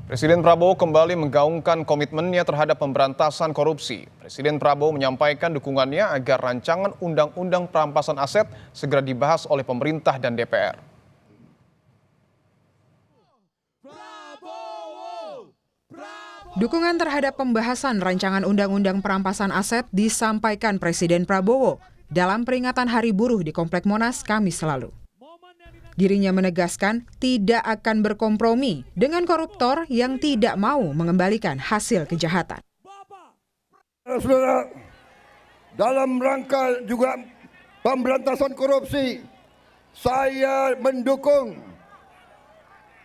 Presiden Prabowo kembali menggaungkan komitmennya terhadap pemberantasan korupsi. Presiden Prabowo menyampaikan dukungannya agar rancangan undang-undang perampasan aset segera dibahas oleh pemerintah dan DPR. Dukungan terhadap pembahasan rancangan undang-undang perampasan aset disampaikan Presiden Prabowo dalam peringatan Hari Buruh di Komplek Monas Kamis lalu. Dirinya menegaskan tidak akan berkompromi dengan koruptor yang tidak mau mengembalikan hasil kejahatan. Saudara, dalam rangka juga pemberantasan korupsi, saya mendukung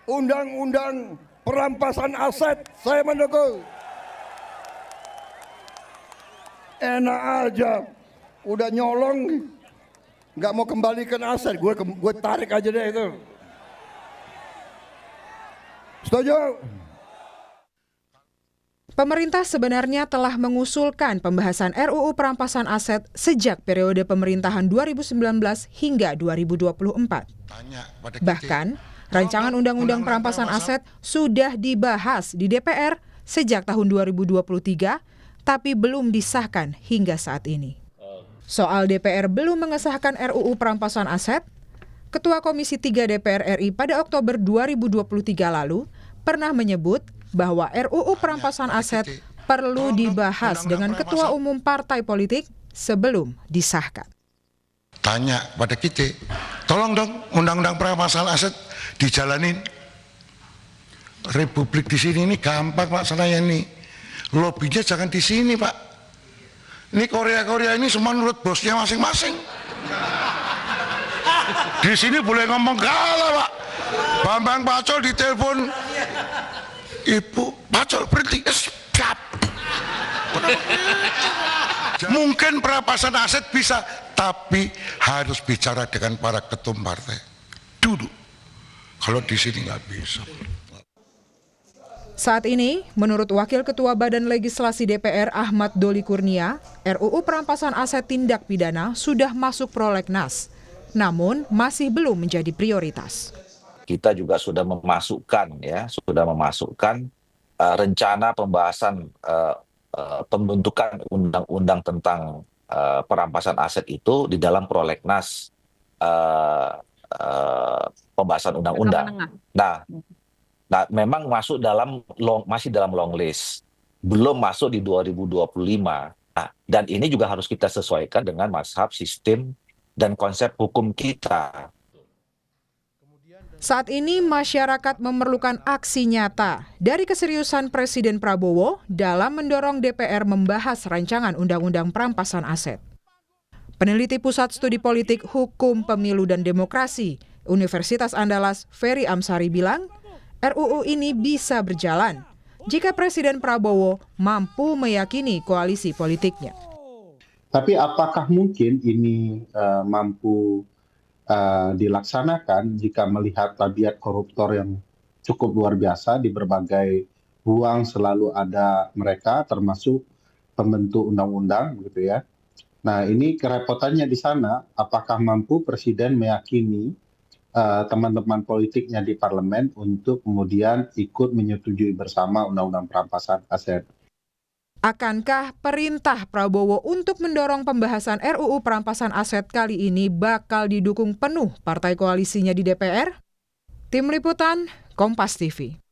undang-undang perampasan aset, saya mendukung. Enak aja, udah nyolong, nggak mau kembalikan aset, gue tarik aja deh itu. Setuju? Pemerintah sebenarnya telah mengusulkan pembahasan RUU perampasan aset sejak periode pemerintahan 2019 hingga 2024. Bahkan, rancangan undang-undang perampasan aset sudah dibahas di DPR sejak tahun 2023, tapi belum disahkan hingga saat ini. Soal DPR belum mengesahkan RUU perampasan aset, Ketua Komisi 3 DPR RI pada Oktober 2023 lalu pernah menyebut bahwa RUU perampasan aset perlu dibahas dengan Ketua Umum Partai Politik sebelum disahkan. Tanya pada kita, tolong dong undang-undang perampasan aset dijalanin. Republik di sini ini gampang Pak Senayan nih. Lobbynya jangan di sini Pak. Ini Korea ini semua nurut bosnya masing-masing. Di sini boleh ngomong kalah Pak. Bambang Pacul ditelepon, Ibu Pacul berhenti, siap. Mungkin perampasan aset bisa, tapi harus bicara dengan para ketum partai dulu. Kalau di sini nggak bisa. Saat ini, menurut Wakil Ketua Badan Legislasi DPR Ahmad Doli Kurnia, RUU perampasan aset tindak pidana sudah masuk prolegnas, namun masih belum menjadi prioritas. Kita juga sudah memasukkan rencana pembahasan pembentukan undang-undang tentang perampasan aset itu di dalam prolegnas pembahasan undang-undang. Nah, memang masih dalam long list, belum masuk di 2025. Nah, dan ini juga harus kita sesuaikan dengan mazhab, sistem, dan konsep hukum kita. Saat ini masyarakat memerlukan aksi nyata dari keseriusan Presiden Prabowo dalam mendorong DPR membahas rancangan undang-undang perampasan aset. Peneliti Pusat Studi Politik Hukum Pemilu dan Demokrasi Universitas Andalas Ferry Amsari bilang, RUU ini bisa berjalan jika Presiden Prabowo mampu meyakini koalisi politiknya. Tapi apakah mungkin ini mampu dilaksanakan jika melihat tabiat koruptor yang cukup luar biasa di berbagai ruang selalu ada mereka, termasuk pembentuk undang-undang, gitu ya. Nah, ini kerepotannya di sana. Apakah mampu Presiden meyakini teman-teman politiknya di parlemen untuk kemudian ikut menyetujui bersama undang-undang perampasan aset? Akankah perintah Prabowo untuk mendorong pembahasan RUU perampasan aset kali ini bakal didukung penuh partai koalisinya di DPR? Tim Liputan, Kompas TV.